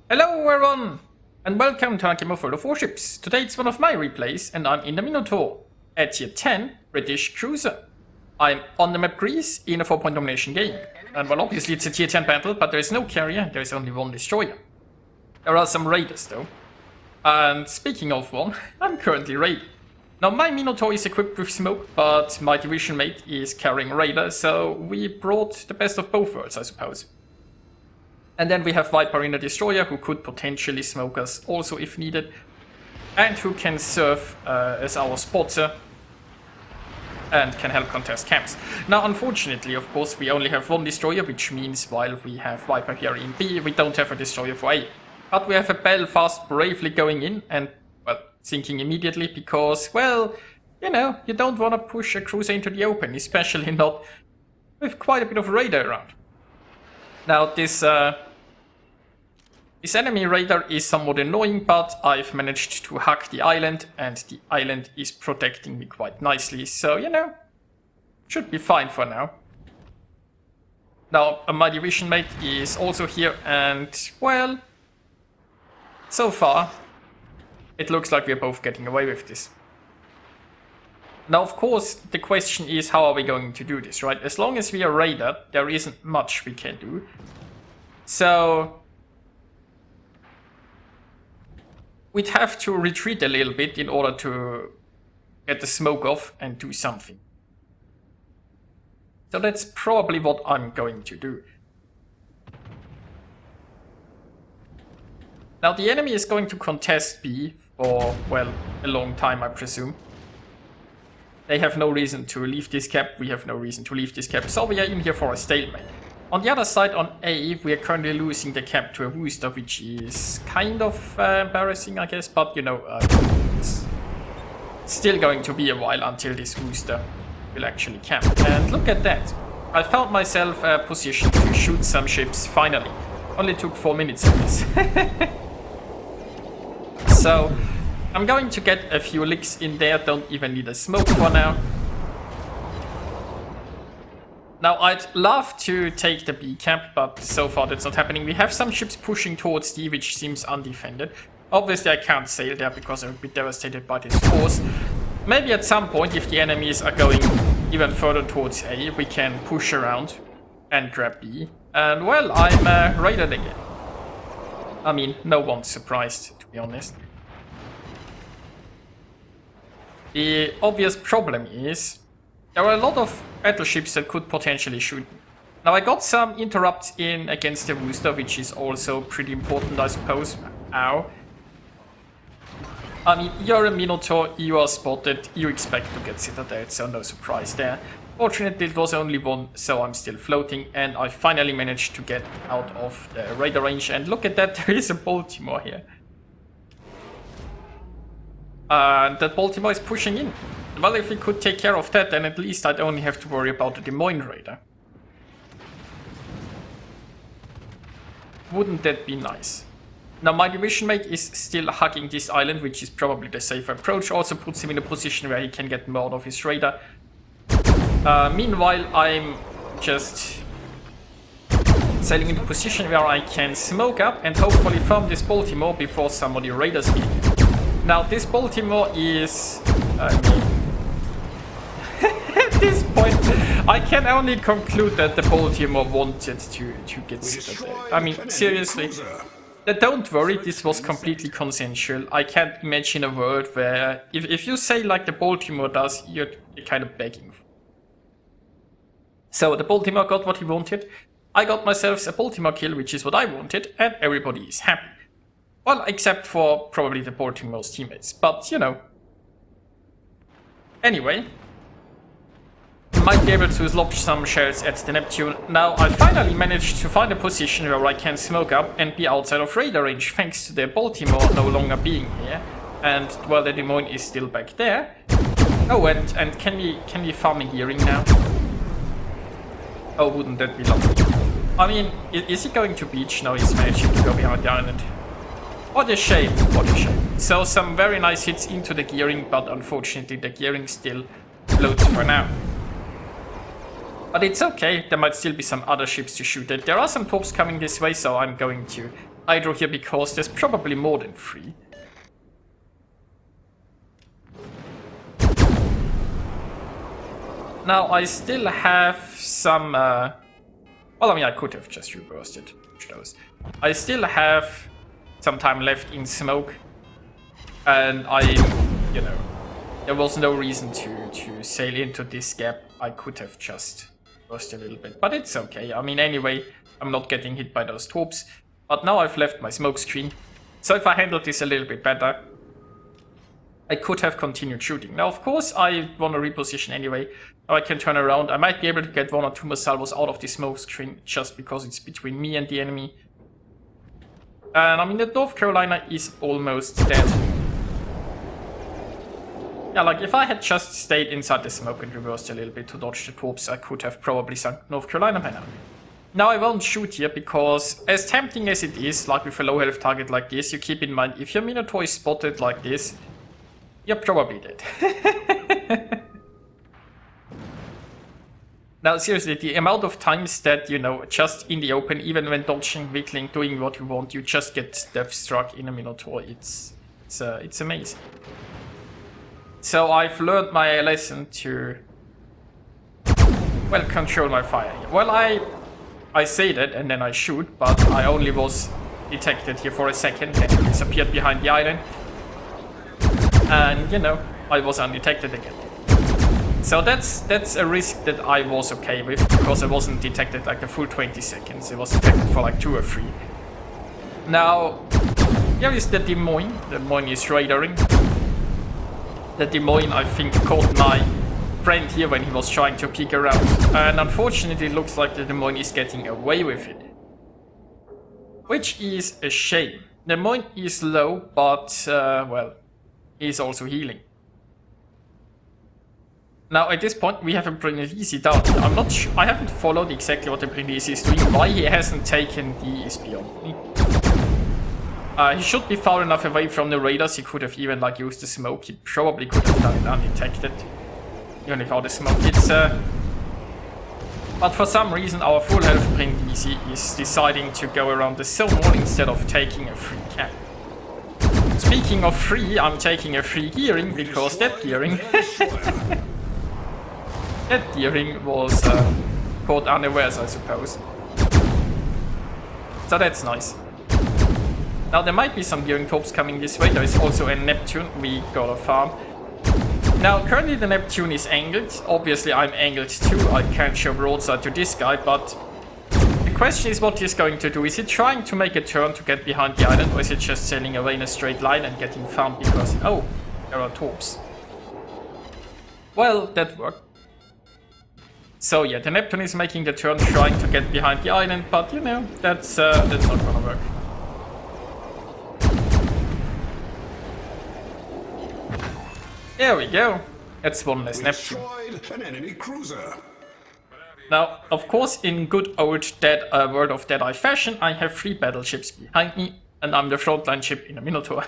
Hello everyone, and welcome to a game of Warships. Today it's one of my replays, and I'm in the Minotaur, at tier 10 British cruiser. I'm on the map Greece in a 4-point domination game. And well, obviously it's a tier 10 battle, but there is no carrier, there is only one destroyer. There are some raiders though. And speaking of one, I'm currently raiding. Now my Minotaur is equipped with smoke, but my division mate is carrying raider, so we brought the best of both worlds, I suppose. And then we have Viper in the destroyer, who could potentially smoke us also if needed, and who can serve as our spotter and can help contest camps. Now unfortunately, of course, we only have one destroyer, which means while we have Viper here in B, we don't have a destroyer for A. But we have a Belfast bravely going in and, well, sinking immediately because, well, you know, you don't want to push a cruiser into the open, especially not with quite a bit of radar around. Now this enemy radar is somewhat annoying, but I've managed to hack the island, and the island is protecting me quite nicely, so, you know, should be fine for now. Now, my division mate is also here, and, well, so far, it looks like we're both getting away with this. Now, of course, the question is, how are we going to do this, right? As long as we are radar, there isn't much we can do. So we'd have to retreat a little bit in order to get the smoke off and do something. So that's probably what I'm going to do. Now the enemy is going to contest B for, well, a long time, I presume. They have no reason to leave this cap, we have no reason to leave this cap, so we are in here for a stalemate. On the other side, on A, we are currently losing the cap to a Wooster, which is kind of embarrassing, I guess, but you know, it's still going to be a while until this Wooster will actually camp. And look at that. I found myself positioned to shoot some ships, finally. Only took 4 minutes of this. So, I'm going to get a few licks in there, don't even need a smoke for now. Now, I'd love to take the B camp, but so far that's not happening. We have some ships pushing towards D, which seems undefended. Obviously, I can't sail there because I would be devastated by this force. Maybe at some point, if the enemies are going even further towards A, we can push around and grab B. And, well, I'm raided again. I mean, no one's surprised, to be honest. The obvious problem is there are a lot of battleships that could potentially shoot me. Now I got some interrupts in against the Wooster, which is also pretty important, I suppose. Ow. I mean, you're a Minotaur, you are spotted, you expect to get citadelled, so no surprise there. Fortunately, it was only one, so I'm still floating, and I finally managed to get out of the radar range. And look at that, there is a Baltimore here. That Baltimore is pushing in. Well, if we could take care of that, then at least I'd only have to worry about the Des Moines raider. Wouldn't that be nice? Now my division mate is still hugging this island, which is probably the safe approach. Also puts him in a position where he can get more out of his radar. Meanwhile, I'm just sailing into a position where I can smoke up and hopefully farm this Baltimore before somebody raiders me. Now this Baltimore is... at this point, I can only conclude that the Baltimore wanted to get citadelled. I mean, seriously. Don't worry, this was completely consensual. I can't imagine a world where, if you say like the Baltimore does, you're kind of begging. So the Baltimore got what he wanted. I got myself a Baltimore kill, which is what I wanted, and everybody is happy. Well, except for probably the Baltimore's teammates, but you know. Anyway. Might be able to lob some shells at the Neptune. Now I finally managed to find a position where I can smoke up and be outside of radar range, thanks to the Baltimore no longer being here. And well, the Des Moines is still back there. Oh, and can we farm a gearing now? Oh, wouldn't that be lovely? I mean, is he going to beach? No, he's managing to go behind the island. What a shame, what a shame. So some very nice hits into the gearing, but unfortunately the gearing still floats for now. But it's okay, there might still be some other ships to shoot at. There are some torps coming this way, so I'm going to hydro here because there's probably more than 3. Now I still have some... well, I mean, I could have just reversed it. Those. I still have some time left in smoke. And you know, there was no reason to sail into this gap. I could have just reversed a little bit. But it's okay. I mean, anyway, I'm not getting hit by those torps. But now I've left my smoke screen. So if I handled this a little bit better, I could have continued shooting. Now, of course, I want to reposition anyway. Now I can turn around. I might be able to get 1 or 2 more salvos out of the smoke screen just because it's between me and the enemy. And I mean, the North Carolina is almost dead. Yeah, like if I had just stayed inside the smoke and reversed a little bit to dodge the torps, I could have probably sunk North Carolina by now. Now I won't shoot here because, as tempting as it is, like with a low health target like this, you keep in mind, if your Minotaur is spotted like this, you're probably dead. Now seriously, the amount of times that, you know, just in the open, even when dodging, wiggling, doing what you want, you just get death struck in a Minotaur, it's amazing. So I've learned my lesson to, well, control my fire here. Well, I say that and then I shoot, but I only was detected here for a second, then it disappeared behind the island. And, you know, I was undetected again. So that's a risk that I was okay with, because I wasn't detected like the full 20 seconds. It was detected for like 2 or 3. Now, here is the Des Moines. The Des Moines is radaring. The Des Moines, I think, caught my friend here when he was trying to peek around. And unfortunately, it looks like the Des Moines is getting away with it. Which is a shame. Des Moines is low, but, well, he's also healing. Now at this point we have a Brindisi down. I'm not sure, I haven't followed exactly what the Brindisi is doing, why he hasn't taken the is beyond me. He should be far enough away from the radars, he could have even like used the smoke, he probably could have done it undetected. Even without the smoke, it's but for some reason our full health Brindisi is deciding to go around the zone wall instead of taking a free cap. Speaking of free, I'm taking a free gearing because that gearing that gearing was caught unawares, I suppose. So that's nice. Now there might be some gearing torps coming this way. There is also a Neptune we gotta farm. Now currently the Neptune is angled. Obviously I'm angled too. I can't show broadside to this guy, but the question is what he's going to do. Is he trying to make a turn to get behind the island, or is he just sailing away in a straight line and getting farmed because, oh, there are torps? Well, that worked. So yeah, the Neptune is making the turn, trying to get behind the island, but you know, that's not gonna work. There we go. That's one less Neptune. An enemy cruiser. Now, of course, in good old World of Deadeye fashion, I have 3 battleships behind me, and I'm the frontline ship in a Minotaur.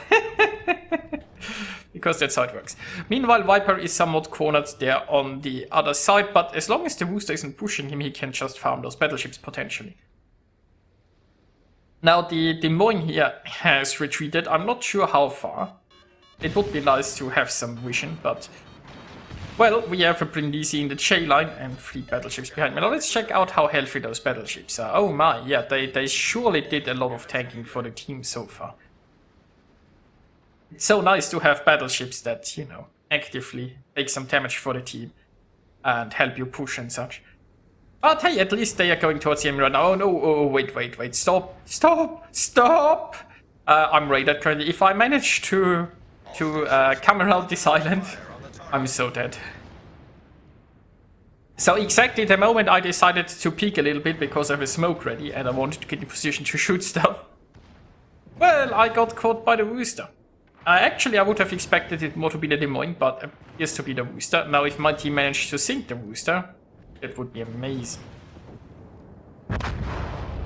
Because that's how it works. Meanwhile, Viper is somewhat cornered there on the other side, but as long as the booster isn't pushing him, he can just farm those battleships potentially. Now, the Des Moines here has retreated. I'm not sure how far. It would be nice to have some vision, but... well, we have a Brindisi in the J line and 3 battleships behind me. Now let's check out how healthy those battleships are. Oh my, yeah, they surely did a lot of tanking for the team so far. It's so nice to have battleships that, you know, actively take some damage for the team and help you push and such. But hey, at least they are going towards the enemy right now. Oh no, oh wait, stop! I'm raided currently. If I manage to come around this island, I'm so dead. So exactly the moment I decided to peek a little bit because I have a smoke ready and I wanted to get in position to shoot stuff, well, I got caught by the Wooster. Actually, I would have expected it more to be the Des Moines, but it appears to be the Wooster. Now, if my team managed to sink the Wooster, that would be amazing.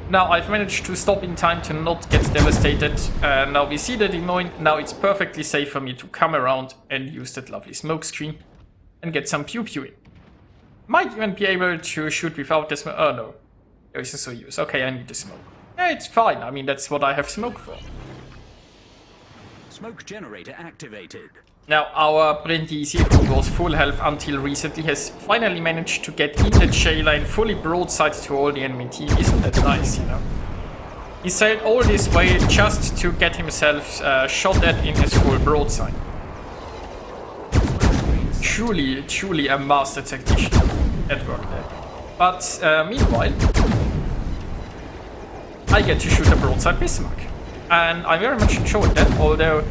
Now, I've managed to stop in time to not get devastated. Now we see the Des Moines. Now it's perfectly safe for me to come around and use that lovely smoke screen and get some pew-pew in. Might even be able to shoot without the smoke. Oh no, there is a Soyuz. Okay, I need the smoke. Yeah, it's fine. I mean, that's what I have smoke for. Smoke generator activated. Now, our Brindisi, who was full health until recently, has finally managed to get in the J lane fully broadside to all the enemy team. Isn't that nice, you know? He sailed all this way just to get himself shot at in his full broadside. Truly a master tactician at work there. But meanwhile, I get to shoot a broadside Bismarck. And I very much enjoyed that, although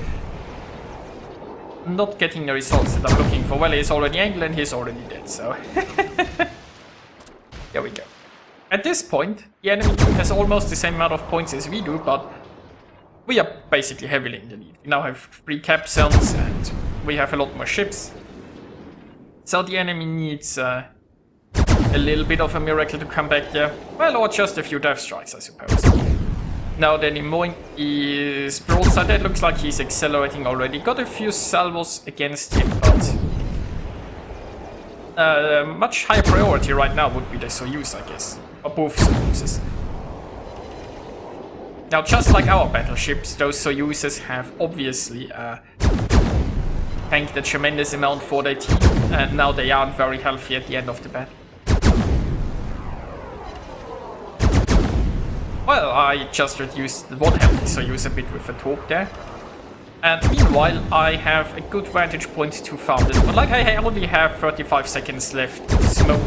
not getting the results that I'm looking for. Well, he's already angled and he's already dead, so... There we go. At this point, the enemy team has almost the same amount of points as we do, but we are basically heavily in the lead. We now have 3 cap zones and we have a lot more ships. So the enemy needs a little bit of a miracle to come back there. Well, or just a few death strikes, I suppose. Now the Nimoy is broadside. It looks like he's accelerating already. Got a few salvos against him, but much higher priority right now would be the Soyuz, I guess. Or both Soyuzes. Now, just like our battleships, those Soyuzes have obviously tanked a tremendous amount for their team, and now they aren't very healthy at the end of the battle. Well, I just reduced the one healthy Soyuz a bit with a torp there. And meanwhile, I have a good vantage point to farm this. But like, I only have 35 seconds left to smoke.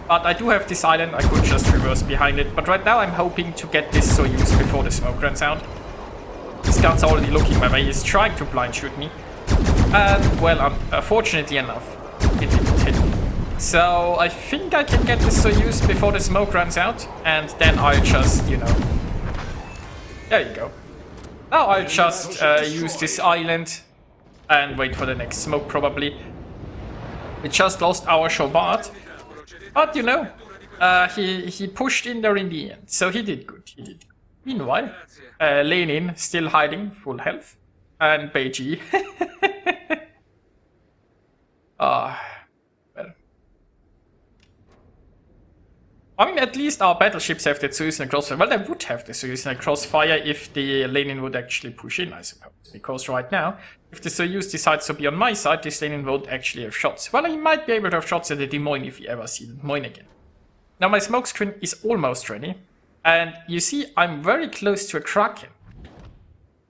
But I do have this island, I could just reverse behind it. But right now I'm hoping to get this Soyuz before the smoke runs out. This gun's already looking my way, he's trying to blind shoot me. And, well, fortunately enough, it didn't hit me. So I think I can get this Soyuz before the smoke runs out. And then I'll just, you know... There you go. Now I'll just use this island and wait for the next smoke, probably. We just lost our Chauvat. But, you know, he pushed in there in the end. So he did good. He did good. Meanwhile, Lenin still hiding, full health. And Beiji. Well. I mean, at least our battleships have the Soyuz in a crossfire. Well, they would have the Soyuz in a crossfire if the Lenin would actually push in, I suppose. Because right now, if the Soyuz decides to be on my side, this Lenin won't actually have shots. Well, he might be able to have shots at the Des Moines if we ever see the Des Moines again. Now, my smokescreen is almost ready. And you see, I'm very close to a Kraken.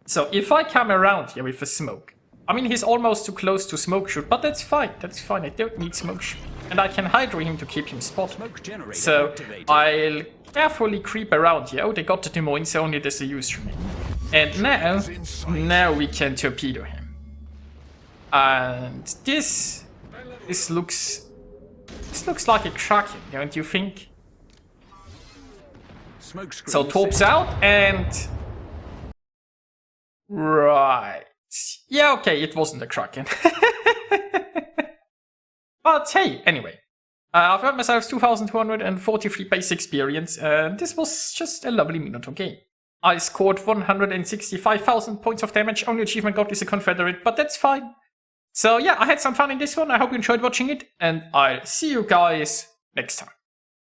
So if I come around here with a smoke, I mean, he's almost too close to smoke shoot, but that's fine. That's fine. I don't need smoke shoot. And I can hydro him to keep him spotted. So I'll carefully creep around here. Oh, they got the Des Moines, so only there's a use remaining. And now we can torpedo him. And this looks like a Kraken, don't you think? So torps out and right. Yeah, okay, it wasn't a Kraken. But hey, anyway. I've earned myself 2,243 base experience, and this was just a lovely Minotaur game. I scored 165,000 points of damage, only achievement got is a Confederate, but that's fine. So yeah, I had some fun in this one, I hope you enjoyed watching it, and I'll see you guys next time.